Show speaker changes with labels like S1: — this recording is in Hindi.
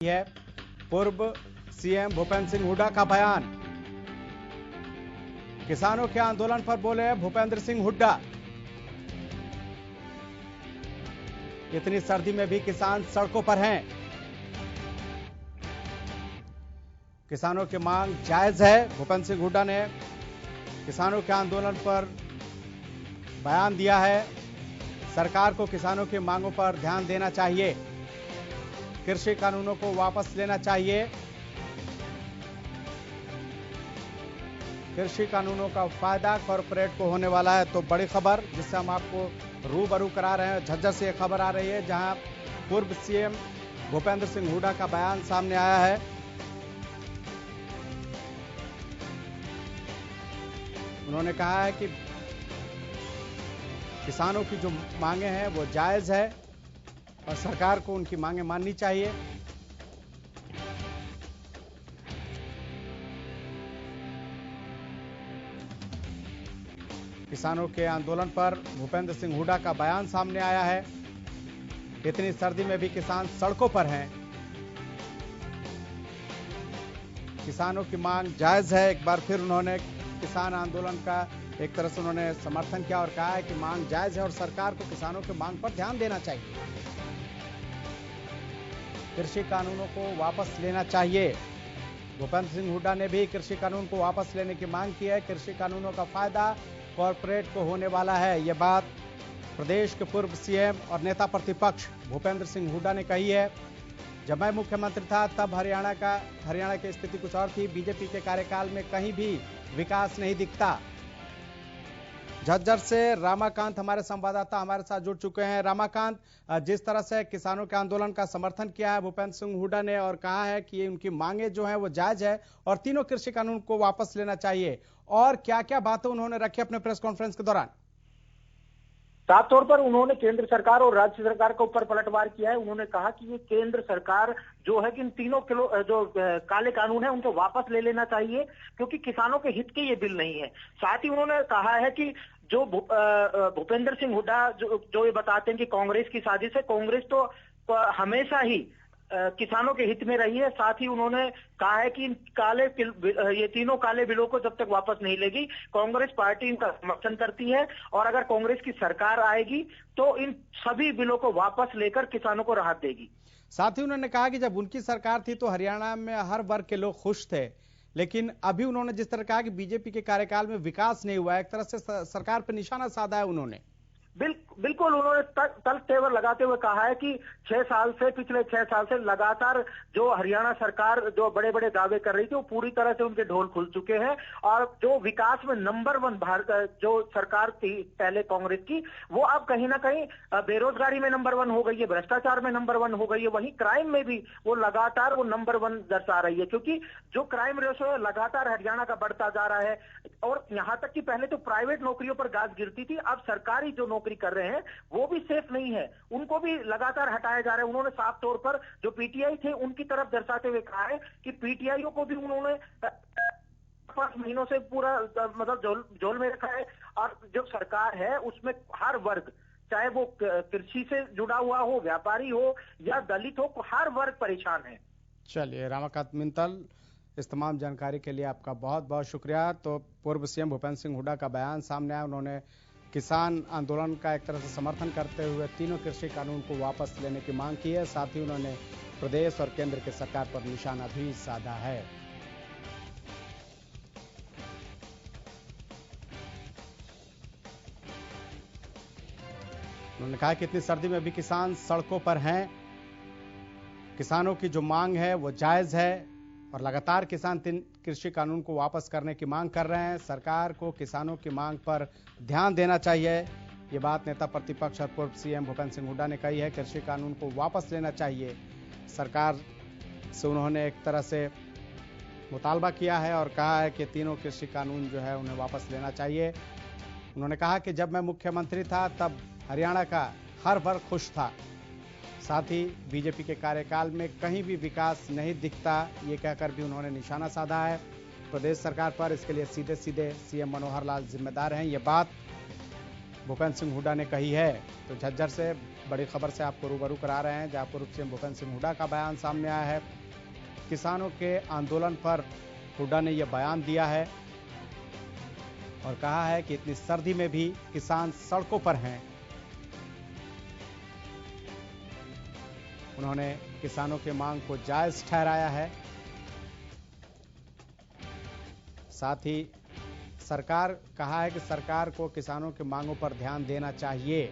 S1: है पूर्व सीएम भूपेंद्र सिंह हुड्डा का बयान। किसानों के आंदोलन पर बोले भूपेंद्र सिंह हुड्डा। इतनी सर्दी में भी किसान सड़कों पर हैं। किसानों की मांग जायज है। भूपेंद्र सिंह हुड्डा ने किसानों के आंदोलन पर बयान दिया है। सरकार को किसानों की मांगों पर ध्यान देना चाहिए। कृषि कानूनों को वापस लेना चाहिए। कृषि कानूनों का फायदा कॉरपोरेट को होने वाला है। तो बड़ी खबर जिससे हम आपको रूबरू करा रहे हैं, झज्जर से यह खबर आ रही है जहां पूर्व सीएम भूपेंद्र सिंह हुड्डा का बयान सामने आया है। उन्होंने कहा है कि किसानों की जो मांगे हैं वो जायज है और सरकार को उनकी मांगे माननी चाहिए। किसानों के आंदोलन पर भूपेंद्र सिंह हुड्डा का बयान सामने आया है। इतनी सर्दी में भी किसान सड़कों पर हैं। किसानों की मांग जायज है। एक बार फिर उन्होंने किसान आंदोलन का एक तरह से उन्होंने समर्थन किया और कहा है कि मांग जायज है और सरकार को किसानों की मांग पर ध्यान देना चाहिए। कृषि कानूनों को वापस लेना चाहिए। भूपेंद्र सिंह हुड्डा ने भी कृषि कानून को वापस लेने की मांग की है। कृषि कानूनों का फायदा कॉरपोरेट को होने वाला है। यह बात प्रदेश के पूर्व सीएम और नेता प्रतिपक्ष भूपेंद्र सिंह हुड्डा ने कही है। जब मैं मुख्यमंत्री था तब हरियाणा की स्थिति कुछ और थी। बीजेपी के कार्यकाल में कहीं भी विकास नहीं दिखता। झज्जर से रामाकांत हमारे संवाददाता हमारे साथ जुड़ चुके हैं। रामाकांत, जिस तरह से किसानों के आंदोलन का समर्थन किया है भूपेंद्र सिंह हुड्डा ने और कहा है कि उनकी मांगे जो हैं वो जायज है और तीनों कृषि कानून को वापस लेना चाहिए, और क्या क्या बातें उन्होंने रखी अपने प्रेस कॉन्फ्रेंस के दौरान?
S2: साफ तौर पर उन्होंने केंद्र सरकार और राज्य सरकार के ऊपर पलटवार किया है। उन्होंने कहा कि ये केंद्र सरकार जो है कि इन तीनों जो काले कानून है उनको वापस ले लेना चाहिए, क्योंकि किसानों के हित के ये बिल नहीं है। साथ ही उन्होंने कहा है कि जो भूपेंद्र सिंह हुड्डा जो ये बताते हैं कि कांग्रेस की साजिश है, कांग्रेस तो हमेशा ही किसानों के हित में रही है। साथ ही उन्होंने कहा है कि ये तीनों काले बिलों को जब तक वापस नहीं लेगी कांग्रेस पार्टी इनका समर्थन करती है, और अगर कांग्रेस की सरकार आएगी तो इन सभी बिलों को वापस लेकर किसानों को राहत देगी।
S1: साथ ही उन्होंने कहा कि जब उनकी सरकार थी तो हरियाणा में हर वर्ग के लोग खुश थे, लेकिन अभी उन्होंने जिस तरह कहा कि बीजेपी के कार्यकाल में विकास नहीं हुआ, एक तरह से सरकार पर निशाना साधा है उन्होंने।
S2: बिल्कुल उन्होंने तल तेवर लगाते हुए कहा है कि पिछले 6 साल से लगातार जो हरियाणा सरकार जो बड़े बड़े दावे कर रही थी वो पूरी तरह से उनके ढोल खुल चुके हैं, और जो विकास में नंबर 1 भारत जो सरकार थी पहले कांग्रेस की, वो अब कहीं ना कहीं बेरोजगारी में नंबर 1 हो गई है, भ्रष्टाचार में नंबर 1 हो गई है, वहीं क्राइम में भी वो लगातार वो नंबर 1 दर्शा रही है, क्योंकि जो क्राइम रेशो है लगातार हरियाणा का बढ़ता जा रहा है। और यहाँ तक कि पहले तो प्राइवेट नौकरियों पर गाज गिरती थी, अब सरकारी जो नौकरी कर रहे हैं वो भी सेफ नहीं है, उनको भी लगातार हटाया जा रहा है। उन्होंने साफ तौर पर जो पीटीआई थे उनकी तरफ दर्शाते हुए कहा है कि पीटीआईओ को भी उन्होंने 5 महीनों से पूरा मतलब झोल में रखा है, और जो सरकार है उसमें हर वर्ग, चाहे वो कृषि से जुड़ा हुआ हो, व्यापारी हो या दलित हो, हर वर्ग परेशान है।
S1: चलिए रामाकांत मित्तल, इस तमाम जानकारी के लिए आपका बहुत बहुत शुक्रिया। तो पूर्व सीएम भूपेंद्र सिंह हुड्डा का बयान सामने आया। उन्होंने किसान आंदोलन का एक तरह से समर्थन करते हुए तीनों कृषि कानून को वापस लेने की मांग की है। साथ ही उन्होंने प्रदेश और केंद्र की सरकार पर निशाना भी साधा है। उन्होंने कहा कि इतनी सर्दी में भी किसान सड़कों पर हैं। किसानों की जो मांग है वो जायज है और लगातार किसान कृषि कानून को वापस करने की मांग कर रहे हैं। सरकार को किसानों की मांग पर ध्यान देना चाहिए। ये बात नेता प्रतिपक्ष और पूर्व सीएम भूपेंद्र सिंह हुड्डा ने कही है। कृषि कानून को वापस लेना चाहिए। सरकार से उन्होंने एक तरह से मुतालबा किया है और कहा है कि तीनों कृषि कानून जो है उन्हें वापस लेना चाहिए। उन्होंने कहा कि जब मैं मुख्यमंत्री था तब हरियाणा का हर वर्ग खुश था। साथ ही बीजेपी के कार्यकाल में कहीं भी विकास नहीं दिखता, ये कहकर भी उन्होंने निशाना साधा है प्रदेश सरकार पर। इसके लिए सीधे सीधे सीएम मनोहर लाल जिम्मेदार हैं, ये बात भूपेंद्र सिंह हुड्डा ने कही है। तो झज्जर से बड़ी खबर से आपको रूबरू करा रहे हैं, जहां पूर्व सीएम भूपेंद्र सिंह हुड्डा का बयान सामने आया है। किसानों के आंदोलन पर हुड्डा ने यह बयान दिया है और कहा है कि इतनी सर्दी में भी किसान सड़कों पर हैं। उन्होंने किसानों की मांग को जायज ठहराया है। साथ ही सरकार कहा है कि सरकार को किसानों की मांगों पर ध्यान देना चाहिए।